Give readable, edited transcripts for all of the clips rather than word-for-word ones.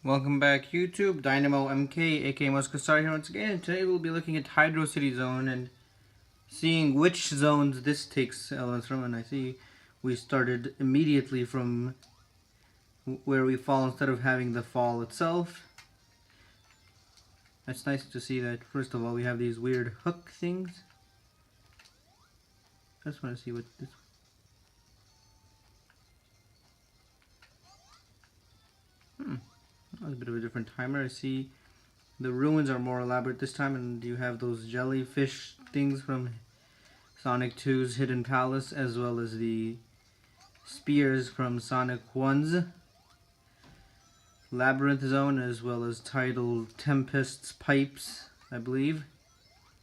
Welcome back YouTube, Dynamo MK, aka Muscastar here once again, and today we'll be looking at Hydro City Zone and seeing which zones this takes elements from, and I see we started immediately from where we fall instead of having the fall itself. It's nice to see that, first of all, we have these weird hook things. I just want to see what this... That was a bit of a different timer. I see the ruins are more elaborate this time, and you have those jellyfish things from Sonic 2's Hidden Palace, as well as the spears from Sonic 1's Labyrinth Zone, as well as Tidal Tempest's pipes, I believe.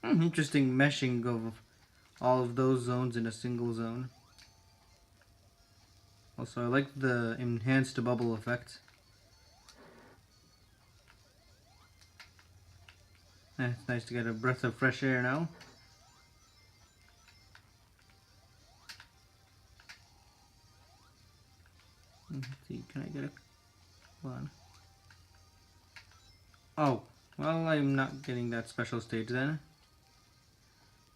Interesting meshing of all of those zones in a single zone. Also, I like the enhanced bubble effect. It's nice to get a breath of fresh air now. Let's see, can I get a... Hold on. Oh, well, I'm not getting that special stage then.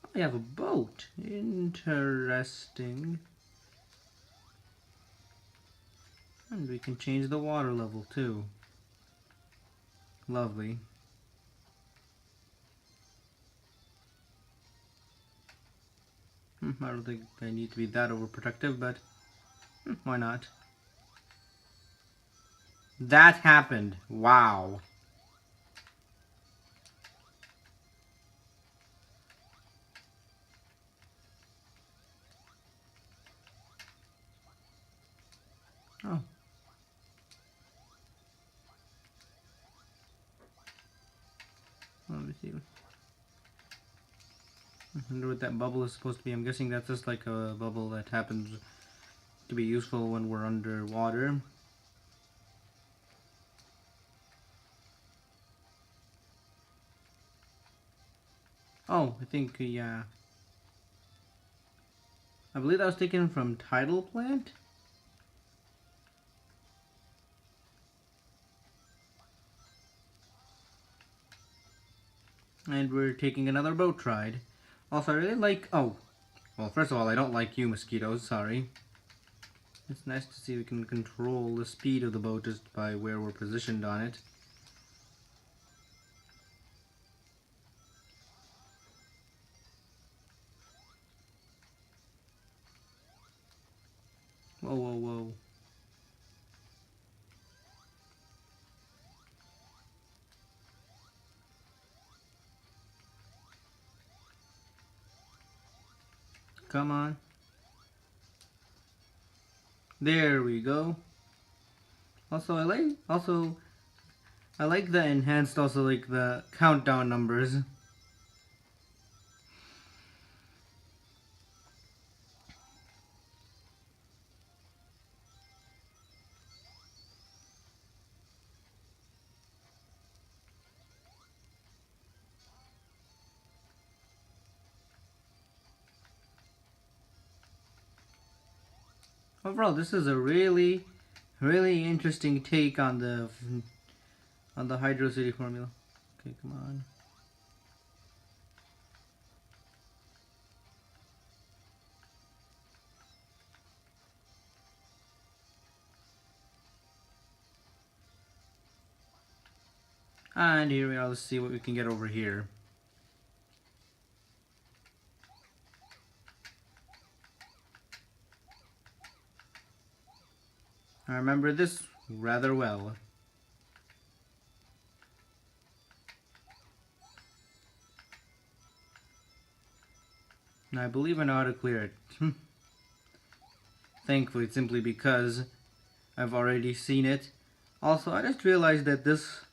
Oh, I have a boat. Interesting. And we can change the water level too. Lovely. I don't think I need to be that overprotective, but why not? That happened. Wow. Oh. Let me see. I wonder what that bubble is supposed to be. I'm guessing that's just like a bubble that happens to be useful when we're underwater. Oh, I think, yeah. I believe that was taken from Tidal Plant? And we're taking another boat ride. Also, I really like... Oh, well, first of all, I don't like you, mosquitoes, sorry. It's nice to see we can control the speed of the boat just by where we're positioned on it. Whoa, whoa, whoa. Come on. There we go. Also, I like the enhanced, also like the countdown numbers. Overall, this is a really interesting take on the Hydro City formula. Okay, come on. And here we are. Let's see what we can get over here. I remember this rather well. And I believe I know how to clear it. Thankfully, simply because I've already seen it. Also, I just realized that this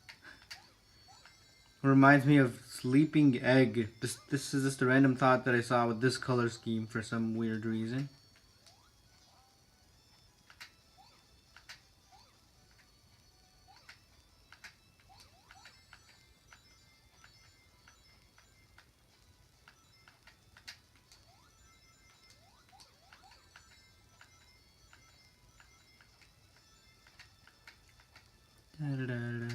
reminds me of Sleeping Egg. This is just a random thought that I saw with this color scheme for some weird reason. Da, da, da, da.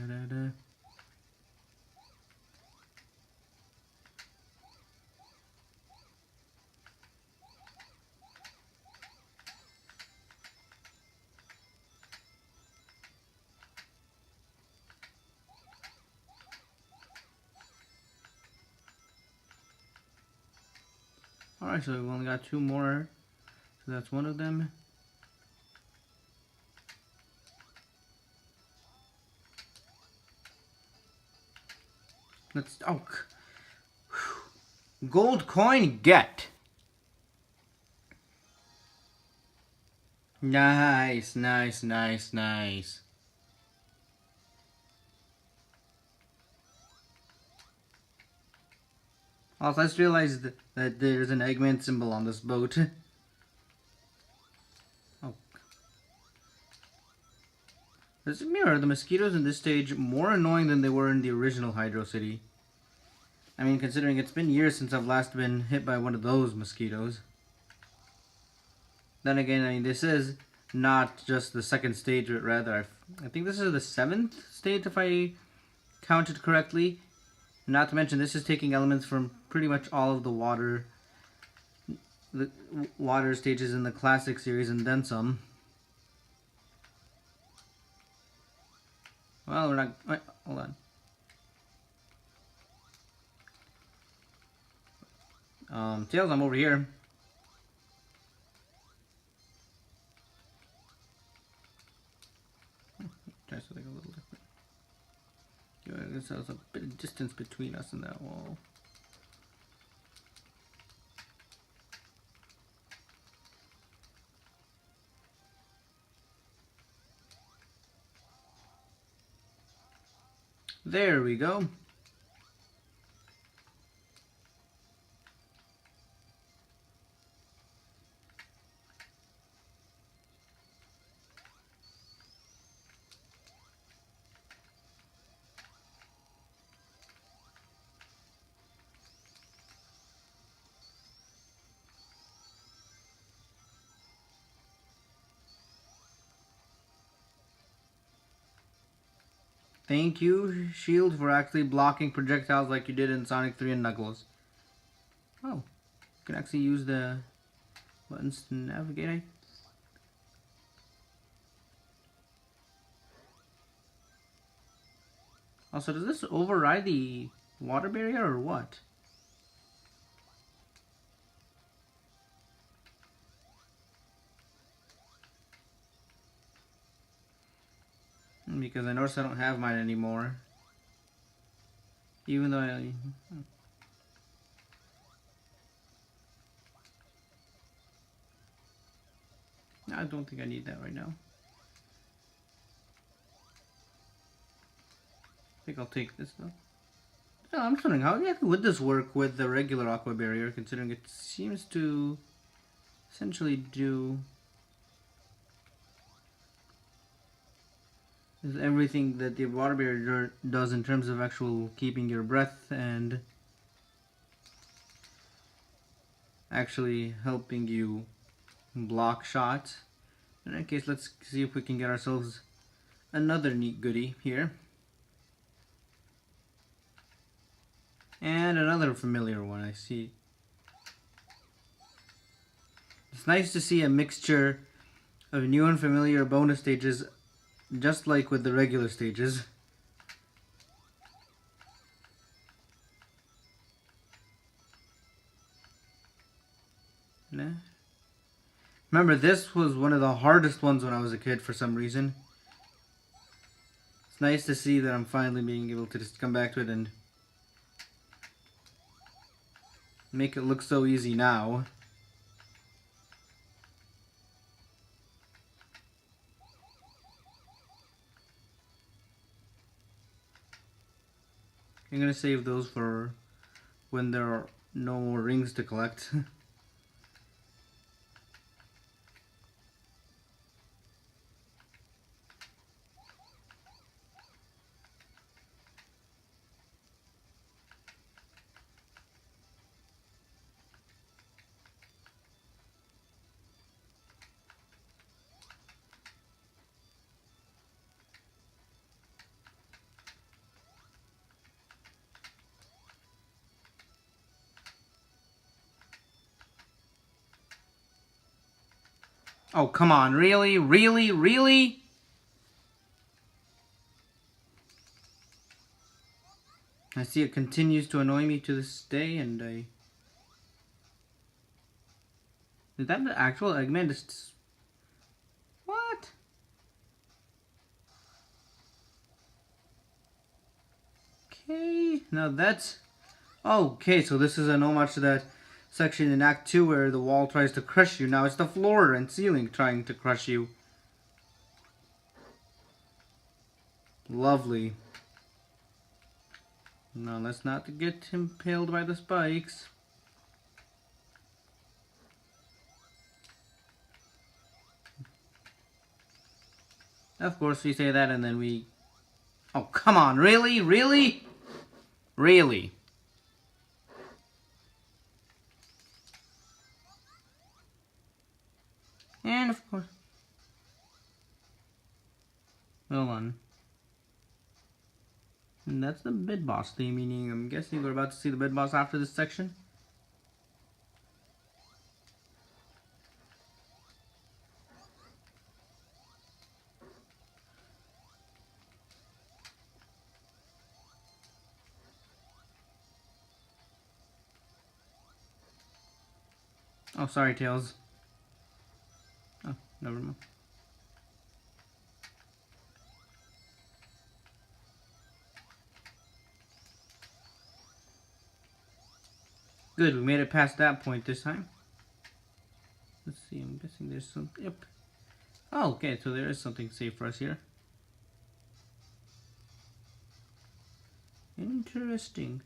Alright, so we've only got 2 more. So that's one of them. Let's... Oh! Gold coin get! Nice, nice, nice, nice. Also, I just realized that there's an Eggman symbol on this boat. Oh. Does it mirror the mosquitoes in this stage more annoying than they were in the original Hydro City? I mean, considering it's been years since I've last been hit by one of those mosquitoes. Then again, I mean, this is not just the second stage, but rather, I think this is the 7th stage if I counted correctly. Not to mention, this is taking elements from pretty much all of the water stages in the classic series and then some. Well, we're not... Wait, hold on. Tails, I'm over here. Try something a little different. There's a bit of distance between us and that wall. There we go. Thank you, Shield, for actually blocking projectiles like you did in Sonic 3 and Knuckles. Oh, you can actually use the buttons to navigate. Also, does this override the water barrier or what? Because I noticed I don't have mine anymore. Even though I... I don't think I need that right now. I think I'll take this though. No, I'm just wondering, how exactly would this work with the regular aqua barrier, considering it seems to essentially do... is everything that the water barrier does in terms of actual keeping your breath and actually helping you block shots. In that case, let's see if we can get ourselves another neat goodie here. And another familiar one, I see. It's nice to see a mixture of new and familiar bonus stages, just like with the regular stages. Nah. Remember, this was one of the hardest ones when I was a kid for some reason. It's nice to see that I'm finally being able to just come back to it and make it look so easy now. I'm gonna save those for when there are no more rings to collect. Oh, come on, really? Really? Really? I see it continues to annoy me to this day, and I Is that the actual Eggman? What? Okay, now that's... Okay, so this is an homage to that section in Act 2 where the wall tries to crush you. Now it's the floor and ceiling trying to crush you. Lovely. Now let's not get impaled by the spikes. Of course we say that and then we... Oh, come on, really? Really? Really? And of course... Hold on. And that's the bid boss theme, meaning I'm guessing we're about to see the bid boss after this section. Oh, sorry, Tails. Oh, never mind. Good, we made it past that point this time. Let's see, I'm guessing there's some... Yep. Oh, okay, so there is something safe for us here. Interesting.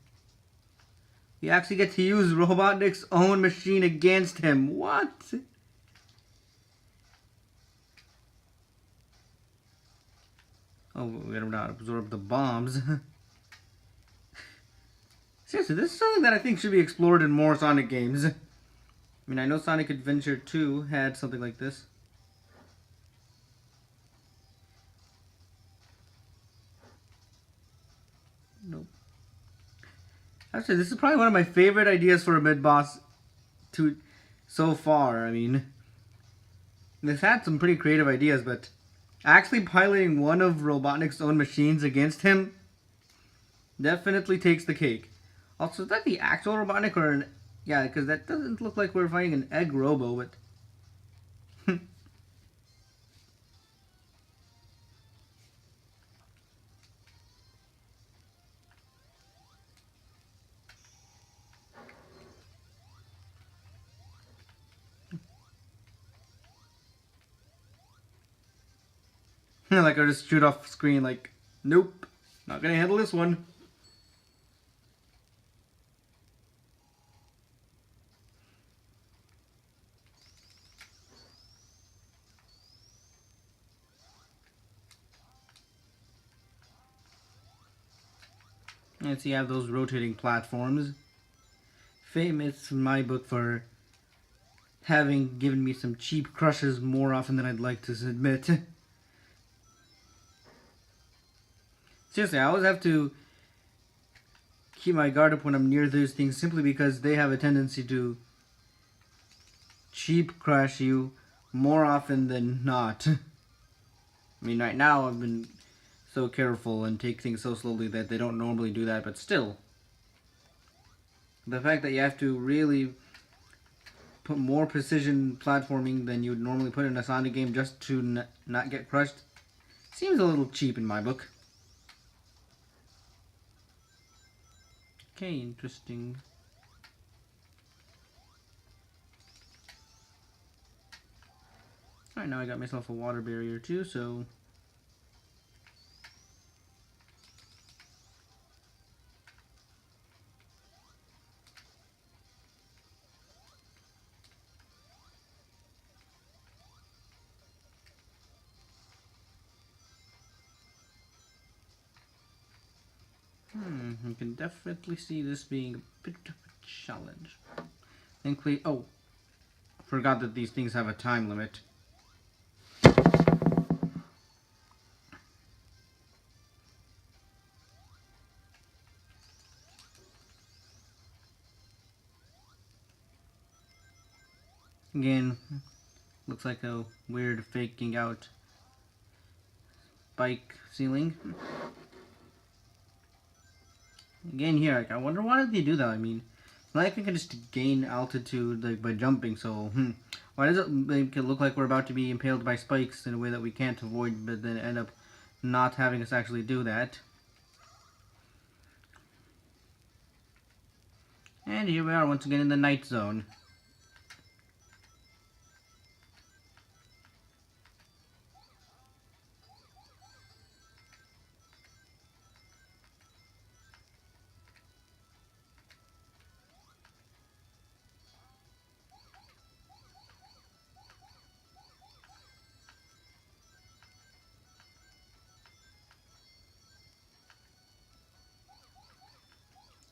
We actually get to use Robotnik's own machine against him. What? Oh, we gotta not absorb the bombs. Seriously, this is something that I think should be explored in more Sonic games. I mean, I know Sonic Adventure 2 had something like this. Nope. Actually, this is probably one of my favorite ideas for a mid-boss so far. I mean, this had some pretty creative ideas, but actually piloting one of Robotnik's own machines against him definitely takes the cake. Also, is that the actual Robotnik or an... Yeah, because that doesn't look like we're fighting an egg robo, but... Like I just shoot off screen like, nope, not gonna handle this one. And so you have those rotating platforms. Famous in my book for having given me some cheap crushes more often than I'd like to admit. Seriously, I always have to keep my guard up when I'm near those things simply because they have a tendency to cheap crush you more often than not. I mean, right now I've been so careful and take things so slowly that they don't normally do that, but still. The fact that you have to really put more precision platforming than you would normally put in a Sonic game just to not get crushed seems a little cheap in my book. Okay, interesting. Alright, now I got myself a water barrier too, so... You can definitely see this being a bit of a challenge. Thankfully, oh, forgot that these things have a time limit. Again, looks like a weird faking out bike ceiling. Again here, like, I wonder why did they do that? I mean, like I can just gain altitude like by jumping, so Why does it make it look like we're about to be impaled by spikes in a way that we can't avoid, but then end up not having us actually do that? And here we are once again in the night zone.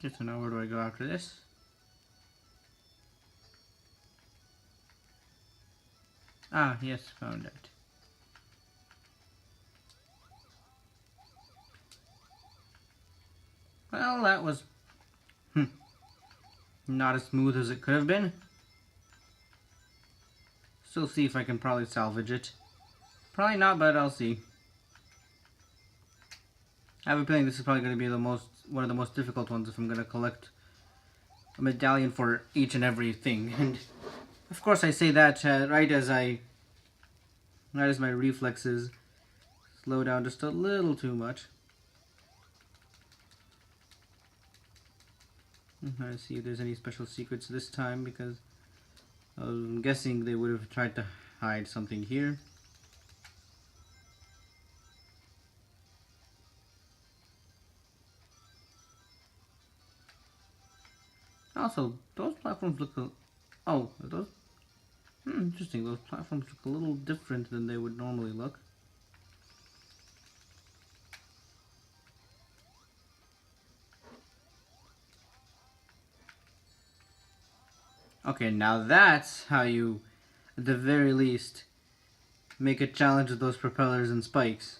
Okay, so now where do I go after this? Ah, yes, found it. Well, that was not as smooth as it could have been. Still see if I can probably salvage it. Probably not, but I'll see. I have a feeling this is probably going to be one of the most difficult ones if I'm going to collect a medallion for each and every thing. And of course I say that right as my reflexes slow down just a little too much. I'm trying to see if there's any special secrets this time, because I'm guessing they would have tried to hide something here. Also, those platforms look oh, are those interesting. Those platforms look a little different than they would normally look. Okay, now that's how you, at the very least, make a challenge with those propellers and spikes.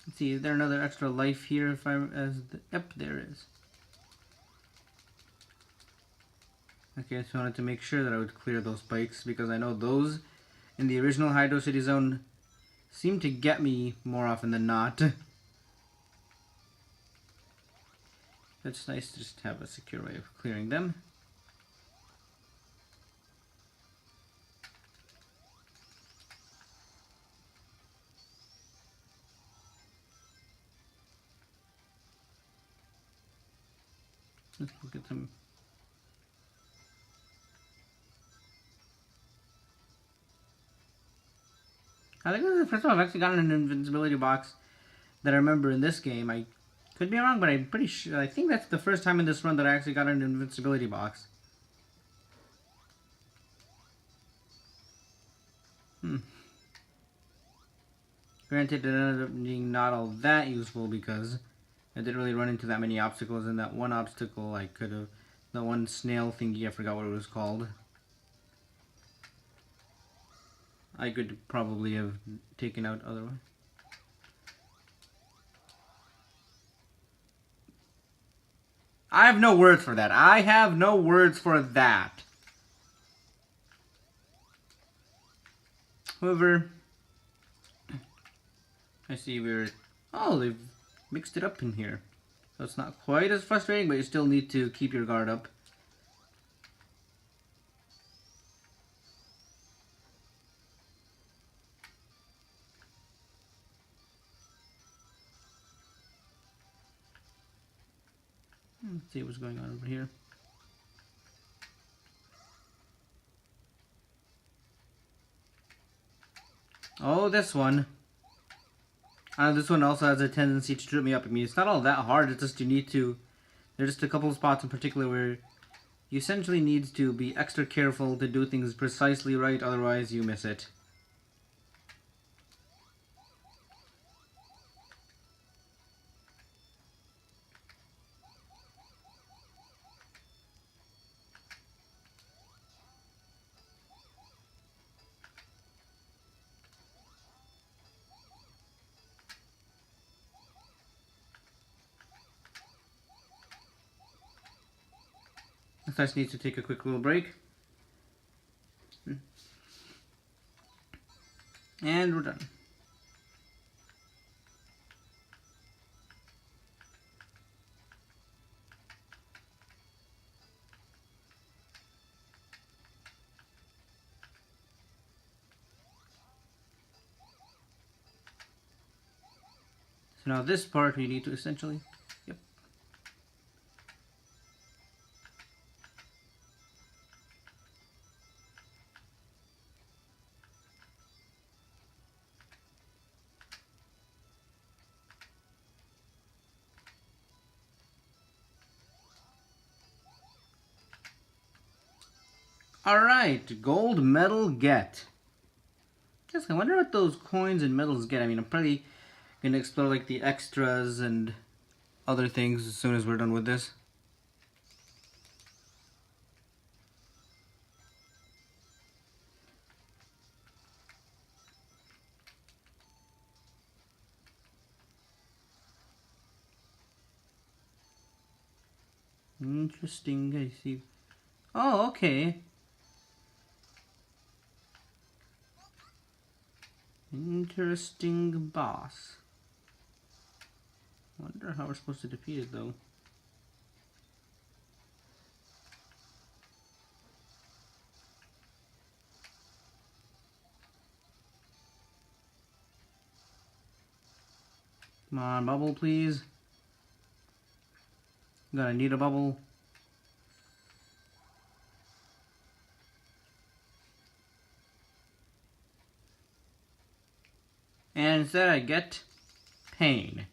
Let's see, is there another extra life here? Yep, there is. Okay, I just wanted to make sure that I would clear those spikes, because I know those in the original Hydro City Zone seem to get me more often than not. It's nice to just have a secure way of clearing them. Let's look at them. I think this is the first time I've actually gotten an invincibility box that I remember in this game. I could be wrong, but I'm pretty sure. I think that's the first time in this run that I actually got an invincibility box. Granted, it ended up being not all that useful, because I didn't really run into that many obstacles, and that one obstacle I could have, the one snail thingy, I forgot what it was called, I could probably have taken out otherwise. I have no words for that. I have no words for that. However, I see they've mixed it up in here. So it's not quite as frustrating, but you still need to keep your guard up. Let's see what's going on over here. Oh, this one. This one also has a tendency to trip me up. I mean, it's not all that hard. It's just there's just a couple of spots in particular where you essentially need to be extra careful to do things precisely right, otherwise you miss it. I just need to take a quick little break. And we're done. So now this part we need to essentially... Yep. Alright, gold medal get. Just I wonder what those coins and medals get. I mean, I'm probably gonna explore like the extras and other things as soon as we're done with this. Interesting, I see. Oh, okay. Interesting boss. Wonder how we're supposed to defeat it though. Come on, bubble, please. Gonna need a bubble. And instead I get pain.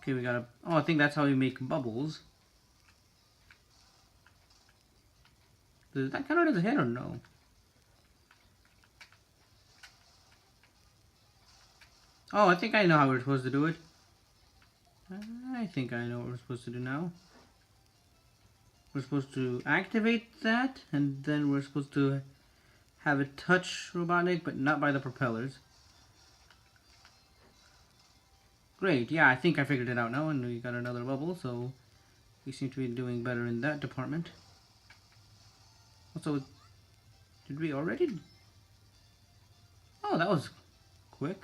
Okay, we gotta... Oh, I think that's how we make bubbles. Does that count as a hit or no? Oh, I think I know how we're supposed to do it. I think I know what we're supposed to do now. We're supposed to activate that, and then we're supposed to have it touch robotic, but not by the propellers. Great, yeah, I think I figured it out now, and we got another bubble, so we seem to be doing better in that department. Also, did we already? Oh, that was quick.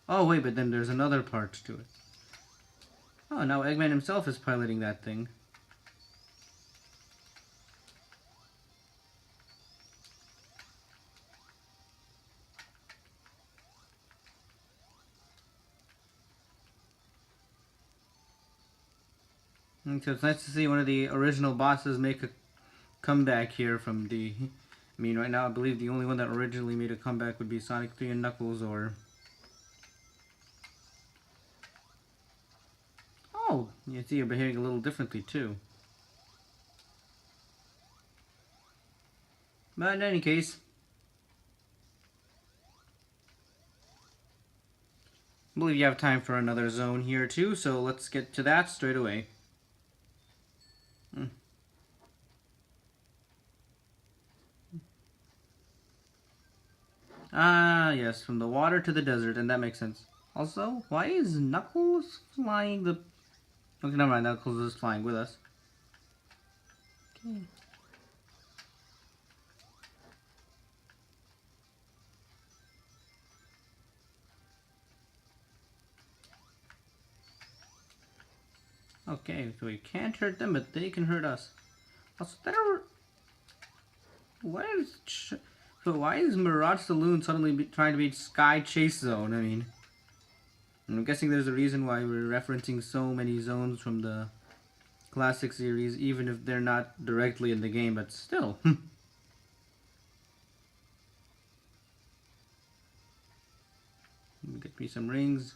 Oh, wait, but then there's another part to it. Oh, now Eggman himself is piloting that thing. And so it's nice to see one of the original bosses make a comeback here from the... I mean, right now I believe the only one that originally made a comeback would be Sonic 3 and Knuckles, or... Oh, you see you're behaving a little differently too. But in any case... I believe you have time for another zone here too, so let's get to that straight away. Ah, yes, from the water to the desert, and that makes sense. Also, why is Knuckles flying the... Okay, never mind, Knuckles is flying with us. Okay. Okay, so we can't hurt them, but they can hurt us. Also, why is Mirage Saloon suddenly trying to be Sky Chase Zone? I mean, I'm guessing there's a reason why we're referencing so many zones from the classic series, even if they're not directly in the game, but still. Get me some rings.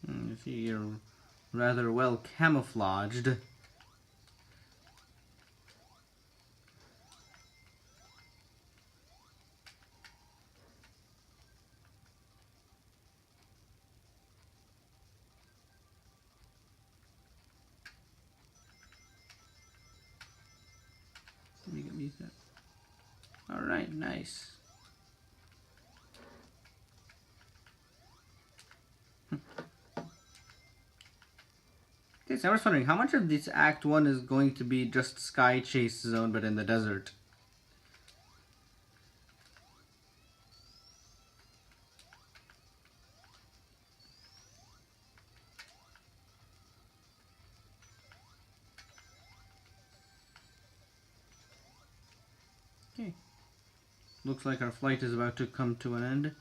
You see, you're rather well camouflaged. see that. Alright, nice. Okay, so I was wondering, how much of this Act 1 is going to be just Sky Chase Zone, but in the desert? Okay. Looks like our flight is about to come to an end.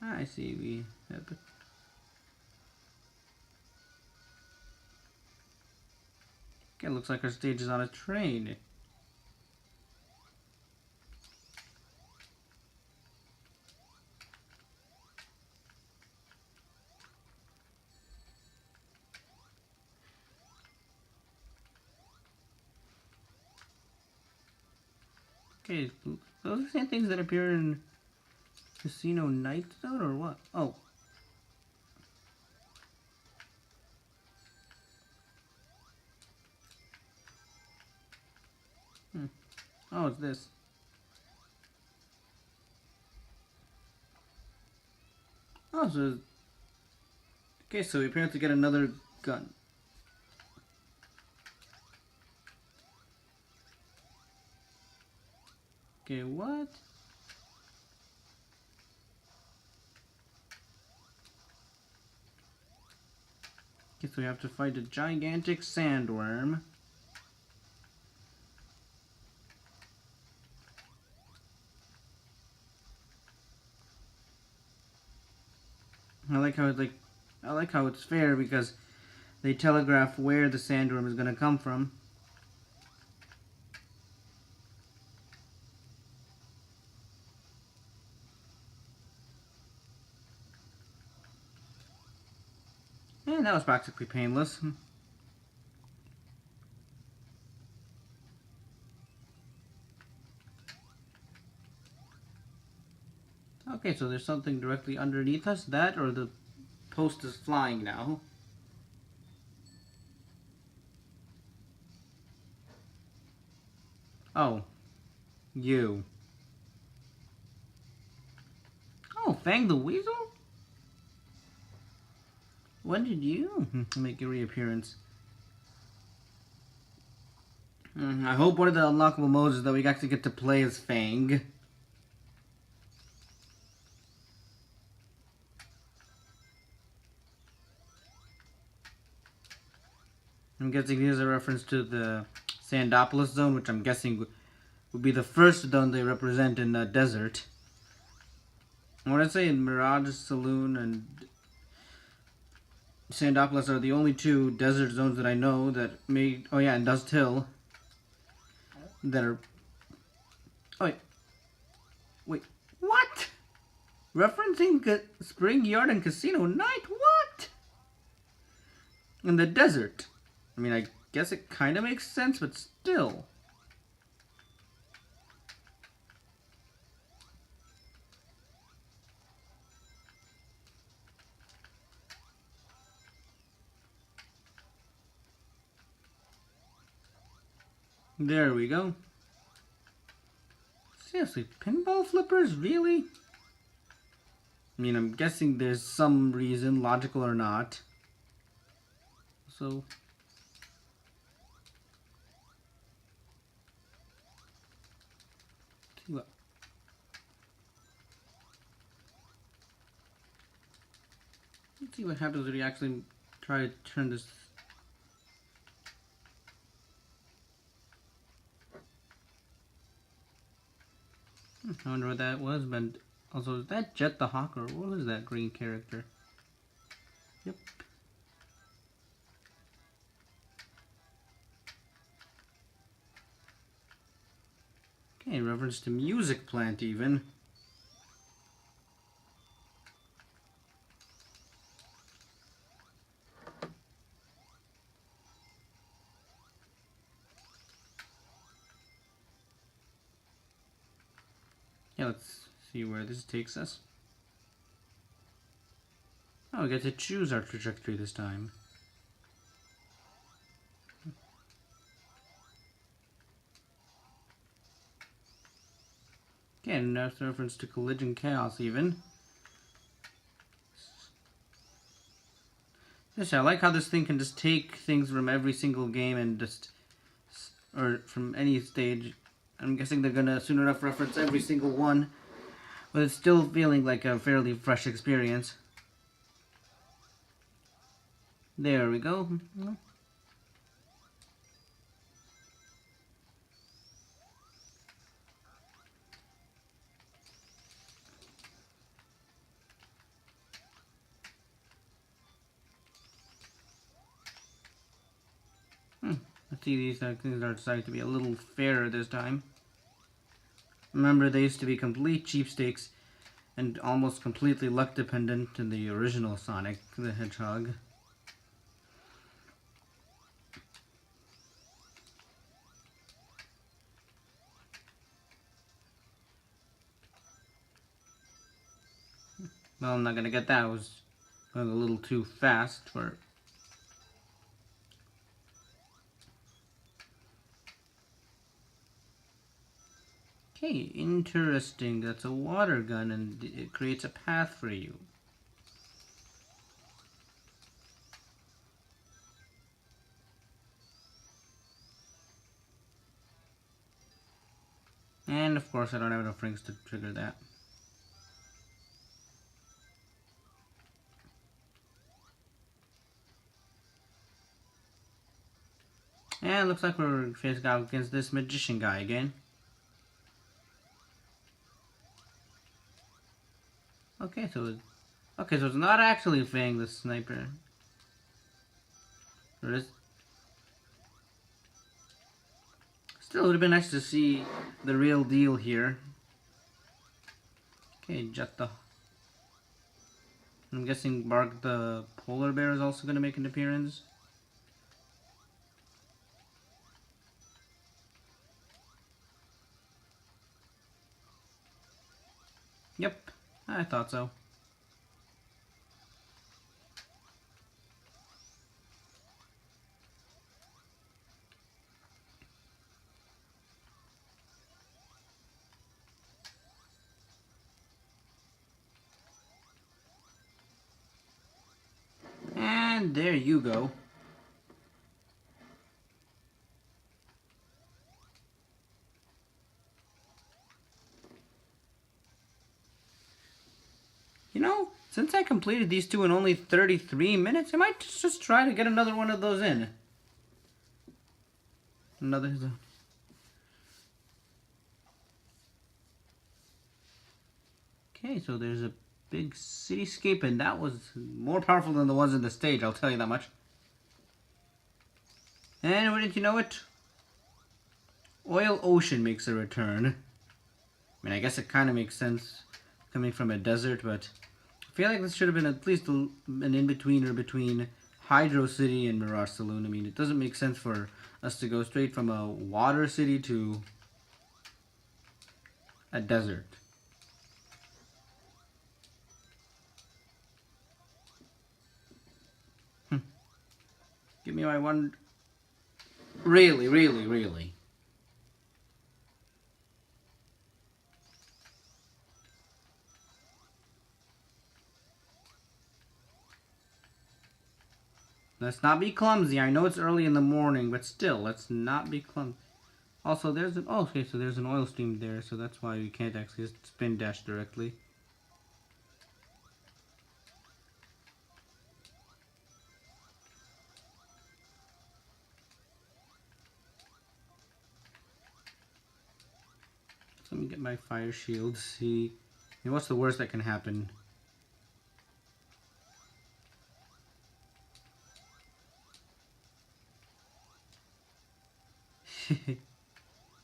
I see, we have... Okay, looks like our stage is on a train. Okay, those are the same things that appear in Casino Night Zone, or what? Oh. Oh, it's this. Oh, so... Okay, so we apparently get another gun. Okay, what? Okay, so we have to fight a gigantic sandworm. I like how it's fair because they telegraph where the sandworm is going to come from. And that was practically painless. Okay, so there's something directly underneath us. That or the post is flying now. Oh. You. Oh, Fang the Weasel? When did you make your reappearance? I hope one of the unlockable modes is that we actually get to play as Fang. I'm guessing here's a reference to the Sandopolis zone, which I'm guessing would be the first zone they represent in the desert. I want to say Mirage Saloon and Sandopolis are the only two desert zones that I know that made... Oh yeah, and Dust Hill. That are... Oh, wait. What? Referencing Spring Yard and Casino Night? What? In the desert. I mean, I guess it kind of makes sense, but still. There we go. Seriously, pinball flippers? Really? I mean, I'm guessing there's some reason, logical or not. So... What? Let's see what happens when you actually try to turn this. I wonder what that was, but also, is that Jet the Hawk, or what was that green character? Yep. Okay, reference to Music Plant, even. Yeah, let's see where this takes us. Oh, we get to choose our trajectory this time. Again, that's a reference to Collision Chaos even. Yes, I like how this thing can just take things from every single game and just, or from any stage. I'm guessing they're gonna soon enough reference every single one, but it's still feeling like a fairly fresh experience. There we go. Let's see, these things are deciding to be a little fairer this time. Remember, they used to be complete cheapstakes and almost completely luck dependent in the original Sonic the Hedgehog. Well, I'm not gonna get that. I was going a little too fast for. Okay, interesting. That's a water gun and it creates a path for you. And of course I don't have enough rings to trigger that. And looks like we're facing out against this magician guy again. Okay, so it's not actually Fang the sniper. Or is still, it would have been nice to see the real deal here. Okay, Jetta. I'm guessing Bark the polar bear is also going to make an appearance. Yep, I thought so. And there you go. You know, since I completed these two in only 33 minutes, I might just try to get another one of those in. Another. Okay, so there's a big cityscape, and that was more powerful than the ones in the stage, I'll tell you that much. And wouldn't you know it? Oil Ocean makes a return. I mean, I guess it kind of makes sense coming from a desert, but I feel like this should have been at least an in-betweener between Hydro City and Mirage Saloon. I mean, it doesn't make sense for us to go straight from a water city to a desert. Give me my one. Really, really, really. Let's not be clumsy. I know it's early in the morning, but still, let's not be clumsy. Also, there's an... Oh, okay, so there's an oil stream there, so that's why we can't actually just spin dash directly. So let me get my fire shield, see... I mean, what's the worst that can happen?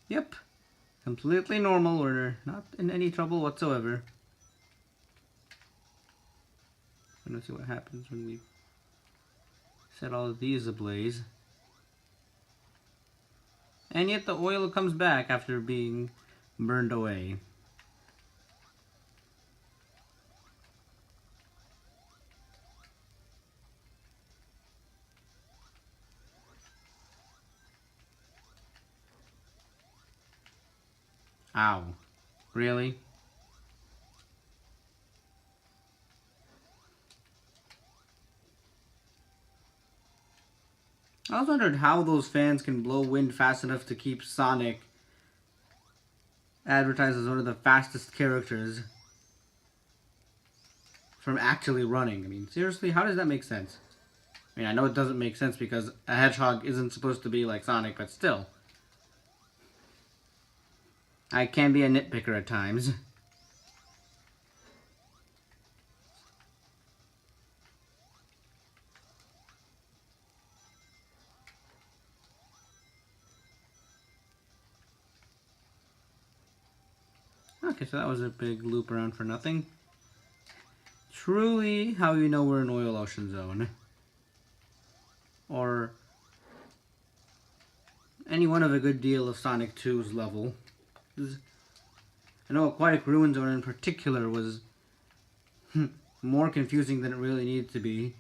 Yep. Completely normal. We're not in any trouble whatsoever. I'm gonna see what happens when we set all of these ablaze. And yet the oil comes back after being burned away. Ow. Really? I always wondered how those fans can blow wind fast enough to keep Sonic advertised as one of the fastest characters from actually running. I mean, seriously, how does that make sense? I mean, I know it doesn't make sense because a hedgehog isn't supposed to be like Sonic, but still. I can be a nitpicker at times. Okay, so that was a big loop around for nothing. Truly how you know we're in Oil Ocean Zone. Or any one of a good deal of Sonic 2's level. I know Aquatic Ruin Zone in particular was more confusing than it really needed to be.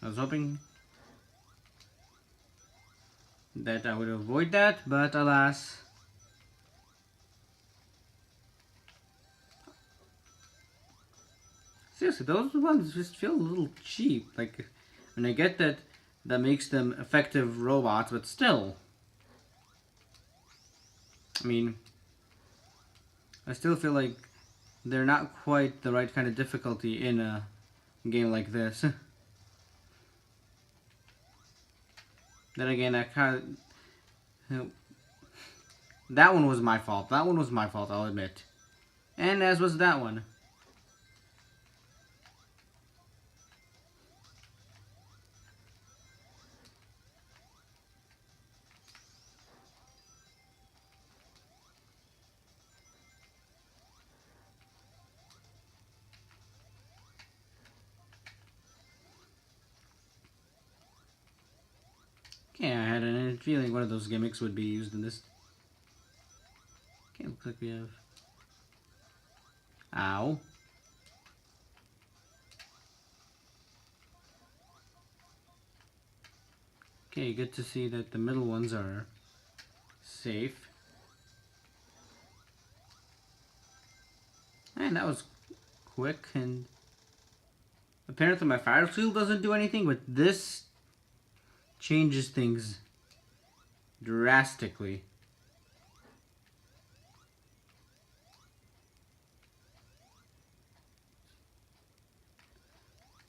I was hoping that I would avoid that, but alas. Seriously, those ones just feel a little cheap. Like, and I get that that makes them effective robots, but still. I mean, I still feel like they're not quite the right kind of difficulty in a game like this. Then again, I kind of... You know, that one was my fault. That one was my fault, I'll admit. And as was that one. Okay, I had a feeling one of those gimmicks would be used in this. Okay, looks like we have... Ow. Okay, good to see that the middle ones are safe. And that was quick, and apparently my fire shield doesn't do anything, but this changes things drastically.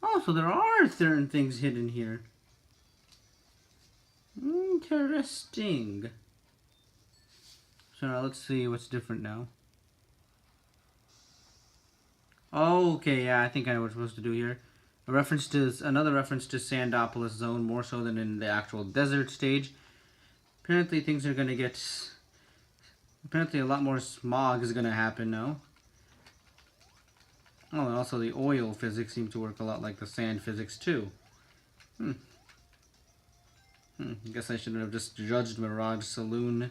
Oh, so there are certain things hidden here. Interesting. So now let's see what's different now. Oh, okay, yeah, I think I know what we're supposed to do here. Another reference to Sandopolis Zone, more so than in the actual desert stage. Apparently things are gonna get... Apparently a lot more smog is gonna happen now. Oh, and also the oil physics seem to work a lot like the sand physics too. I guess I shouldn't have just judged Mirage Saloon.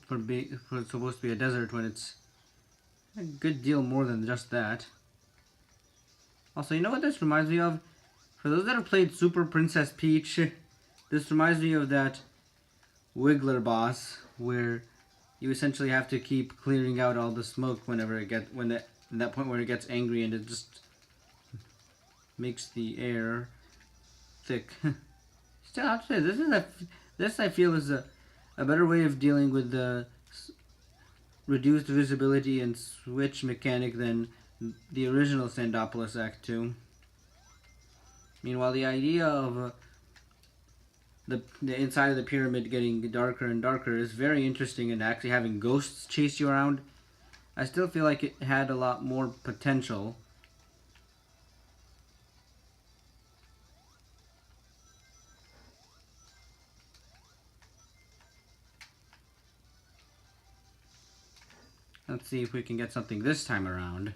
For it's supposed to be a desert when it's a good deal more than just that. Also, you know what this reminds me of? For those that have played Super Princess Peach, this reminds me of that Wiggler boss where you essentially have to keep clearing out all the smoke whenever it gets that point where it gets angry and it just makes the air thick. Still, I have to say this I feel is a better way of dealing with the reduced visibility and switch mechanic than the original Sandopolis Act 2. Meanwhile, the idea of the inside of the pyramid getting darker and darker is very interesting, and actually having ghosts chase you around, I still feel like it had a lot more potential. Let's see if we can get something this time around.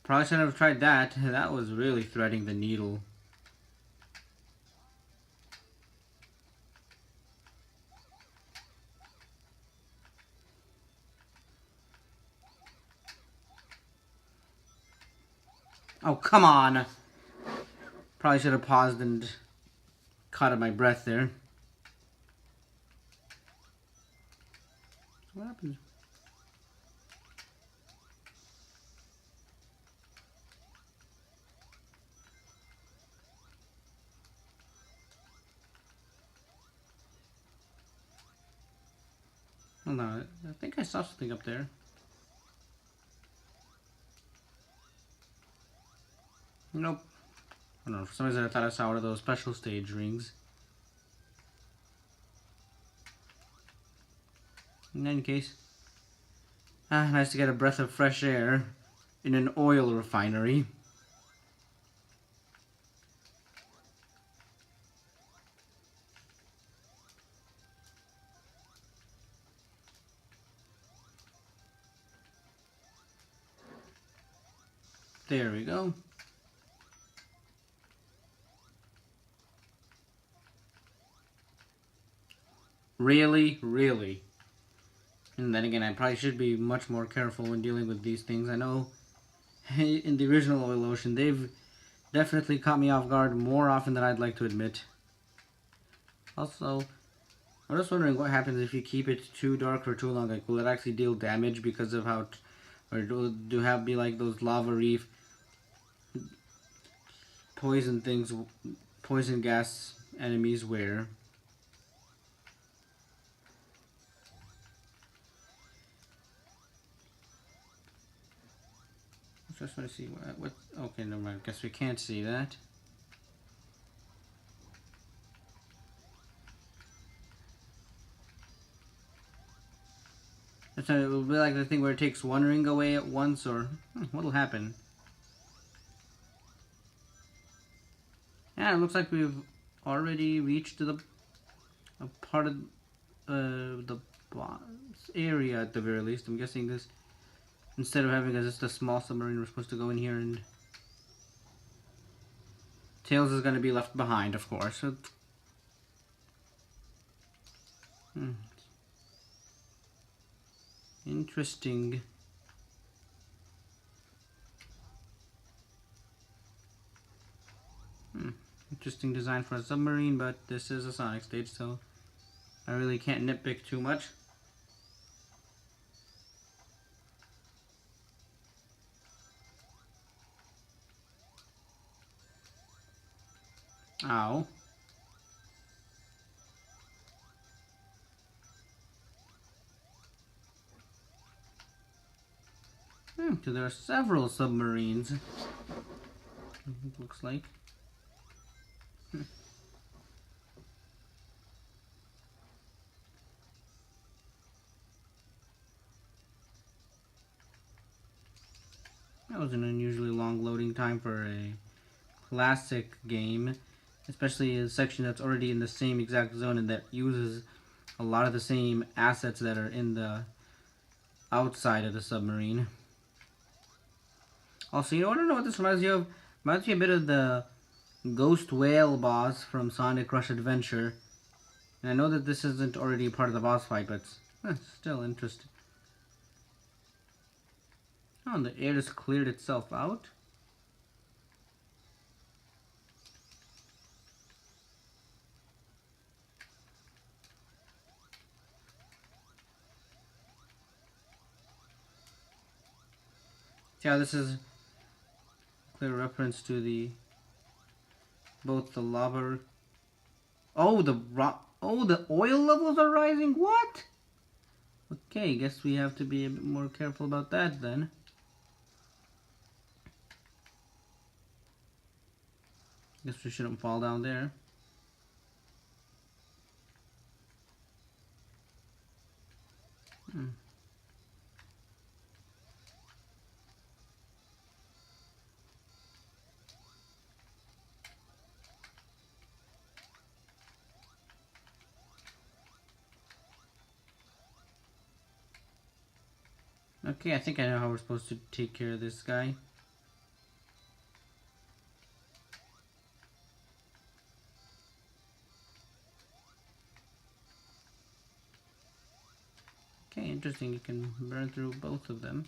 Probably shouldn't have tried that. That was really threading the needle. Oh, come on! Probably should have paused and caught my breath there. What happens? Hold on, I think I saw something up there. Nope. I don't know, for some reason I thought I saw one of those special stage rings. In any case, nice to get a breath of fresh air in an oil refinery. There we go. Really? Really? And then again, I probably should be much more careful when dealing with these things. I know in the original Oil Ocean, they've definitely caught me off guard more often than I'd like to admit. Also, I'm just wondering what happens if you keep it too dark for too long. Like, will it actually deal damage because of how... Or do have be like those lava reef poison things, poison gas enemies where... Just want to see what... Okay, never mind. Guess we can't see that. It will be like the thing where it takes one ring away at once, or... what'll happen? Yeah, it looks like we've already reached a part of the boss area at the very least. I'm guessing this... Instead of having just a small submarine, we're supposed to go in here and... Tails is going to be left behind, of course. Interesting. Interesting design for a submarine, but this is a Sonic stage, so I really can't nitpick too much. Ow. So there are several submarines. It looks like. That was an unusually long loading time for a classic game, especially a section that's already in the same exact zone and that uses a lot of the same assets that are in the outside of the submarine. Also, you know, I don't know what this reminds you of. Reminds me a bit of the Ghost Whale boss from Sonic Rush Adventure. And I know that this isn't already part of the boss fight, but still interesting. Oh, and the air just cleared itself out. Yeah, this is a clear reference to the both the lava. Oh, the oil levels are rising. What? Okay, guess we have to be a bit more careful about that then. Guess we shouldn't fall down there. Okay, I think I know how we're supposed to take care of this guy. Okay, interesting. You can burn through both of them.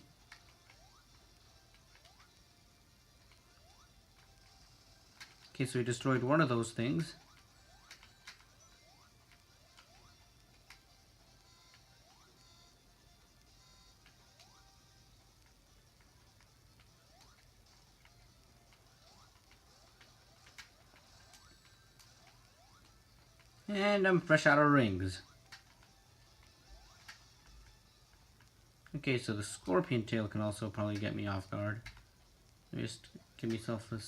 Okay, so we destroyed one of those things. And I'm fresh out of rings. Okay, so the scorpion tail can also probably get me off guard. Just give myself a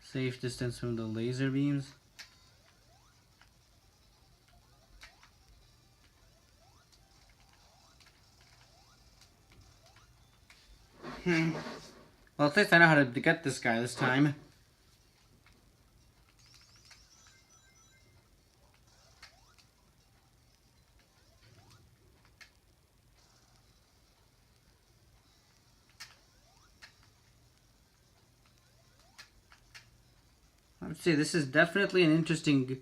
safe distance from the laser beams. Well, at least I know how to get this guy this time. I would say this is definitely an interesting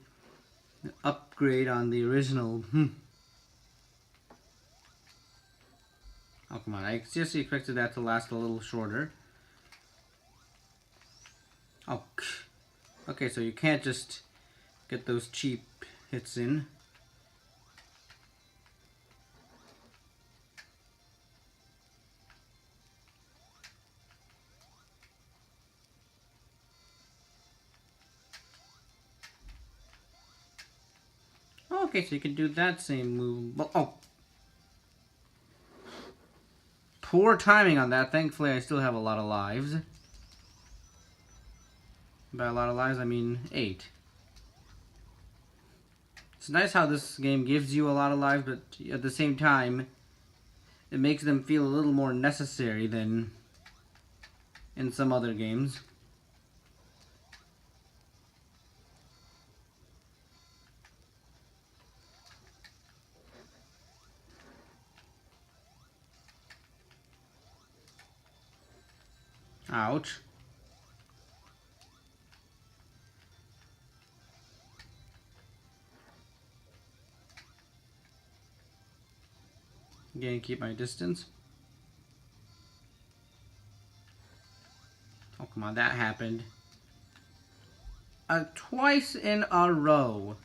upgrade on the original. Oh, come on. I just expected that to last a little shorter. Oh, okay, so you can't just get those cheap hits in. Okay, so you can do that same move. Oh. Poor timing on that. Thankfully, I still have a lot of lives. By a lot of lives, I mean 8. It's nice how this game gives you a lot of lives, but at the same time, it makes them feel a little more necessary than in some other games. Ouch. Again, keep my distance. Oh, come on, that happened. Twice in a row.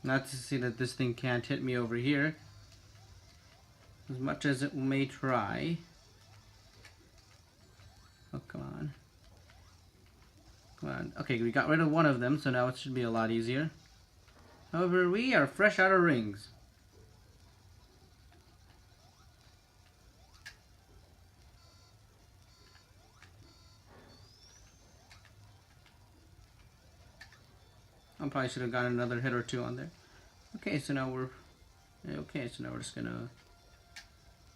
Not to see that this thing can't hit me over here, as much as it may try. Oh, come on. Come on. Okay, we got rid of one of them, so now it should be a lot easier. However, we are fresh out of rings. I probably should have gotten another hit or two on there. Okay, so now we're... Okay, so now we're just gonna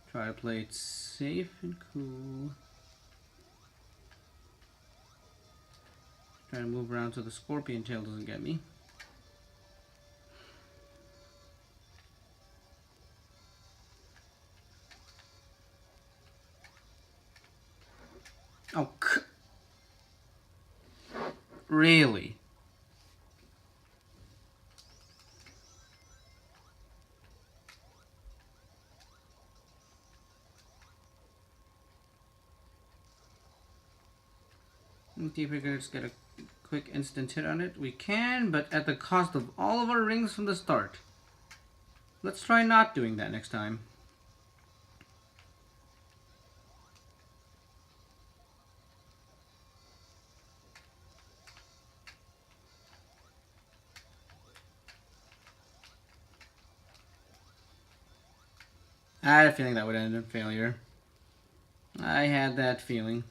try to play it safe and cool. Try to move around so the scorpion tail doesn't get me. Oh, really? Let's see if we can just get a quick instant hit on it. We can, but at the cost of all of our rings from the start. Let's try not doing that next time. I had a feeling that would end in failure. I had that feeling.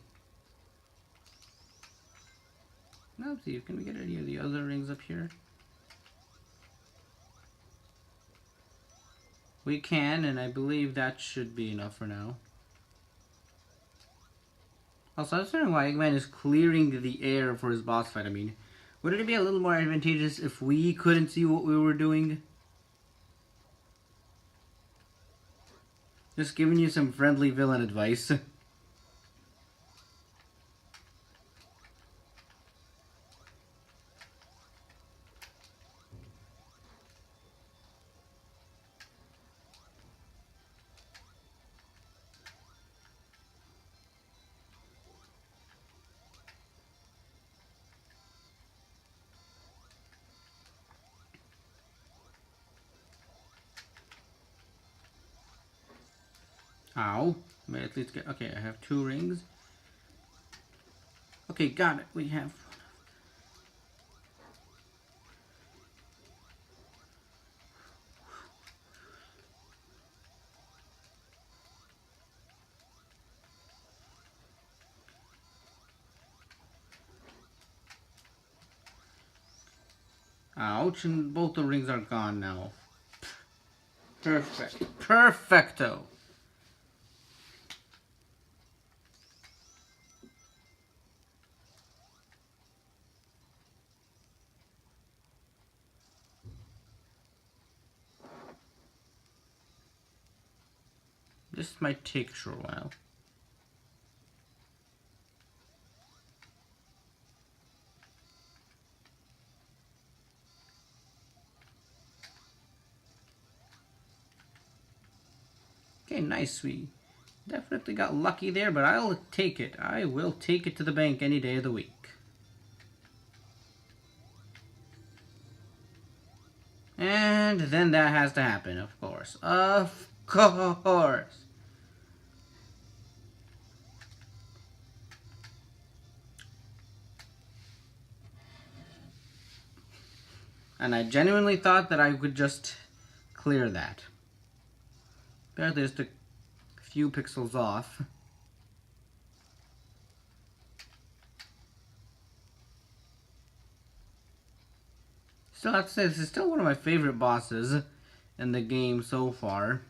Now let's see, can we get any of the other rings up here? we can, and I believe that should be enough for now. Also, I was wondering why Eggman is clearing the air for his boss fight. I mean, wouldn't it be a little more advantageous if we couldn't see what we were doing? Just giving you some friendly villain advice. Ow. May at least get... Okay, I have 2 rings. Okay, got it. We have... Ouch, and both the rings are gone now. Perfect. Perfecto. This might take a short while. Okay, nice. We definitely got lucky there, but I'll take it. I will take it to the bank any day of the week. And then that has to happen, of course. Of course. And I genuinely thought that I could just clear that. Apparently just a few pixels off. Still have to say, this is still one of my favorite bosses in the game so far.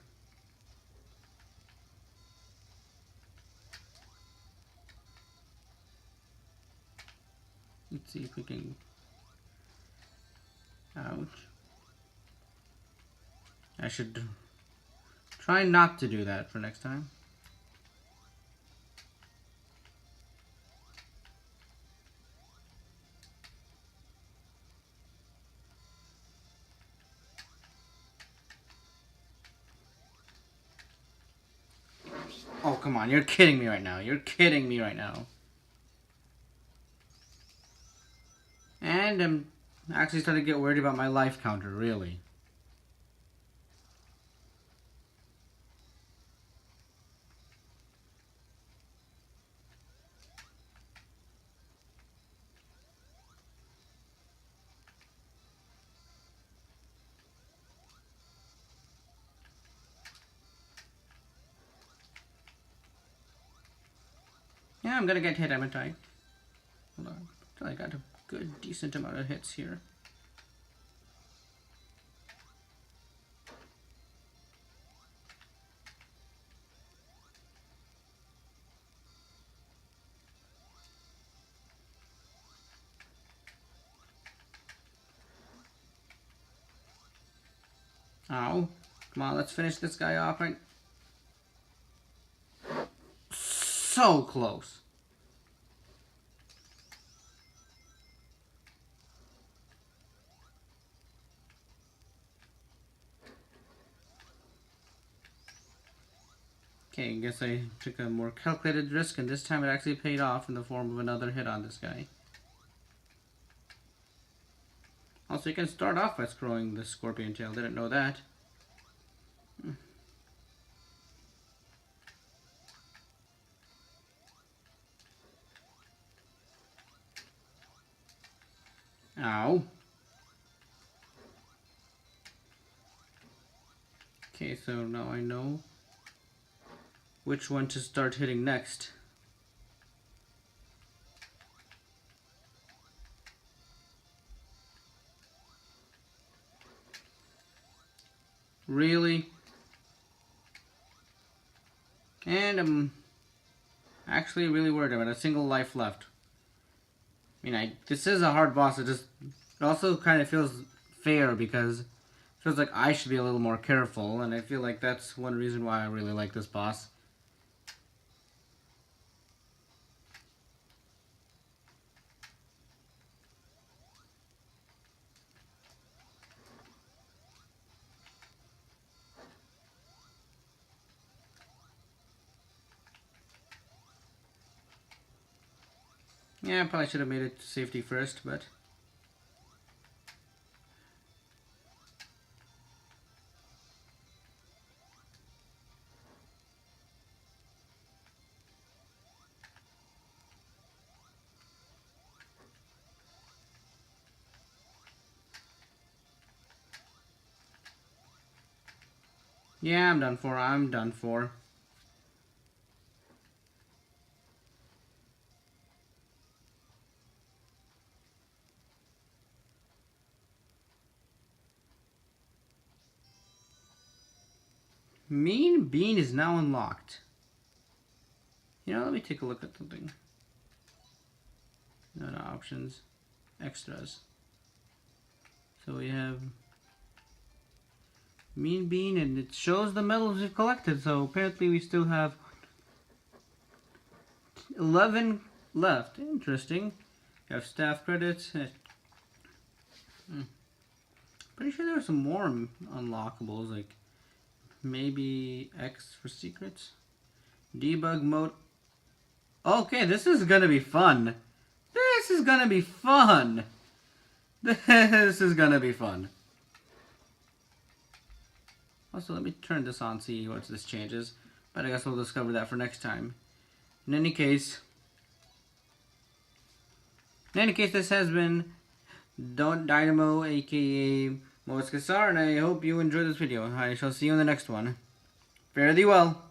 Let's see if we can... Ouch. I should try not to do that for next time. Oh, come on. You're kidding me right now. You're kidding me right now. And I'm actually starting to get worried about my life counter, really. Yeah, I'm gonna get hit, haven't I? Hold on. I got a good, decent amount of hits here. Ow. Come on, let's finish this guy off right. So close. Okay, I guess I took a more calculated risk, and this time it actually paid off in the form of another hit on this guy. Also, you can start off by scrolling the scorpion tail. Didn't know that. Ow. Okay, so now I know which one to start hitting next. Really? And I'm actually really worried about a single life left. I mean, this is a hard boss. It also kind of feels fair because it feels like I should be a little more careful, and I feel like that's one reason why I really like this boss. Yeah, I probably should have made it to safety first, but... yeah, I'm done for. I'm done for. Mean Bean is now unlocked. You know, let me take a look at something. No, options. Extras. So we have Mean Bean, and it shows the medals we've collected. So apparently we still have 11 left. Interesting. We have staff credits. Pretty sure there are some more unlockables, like maybe X for secrets. Debug mode. Okay, this is gonna be fun. This is gonna be fun. This is gonna be fun. Also, let me turn this on, see what this changes. But I guess we'll discover that for next time. In any case, this has been Dynamo, aka Moskasar, and I hope you enjoyed this video. I shall see you in the next one. Fare thee well.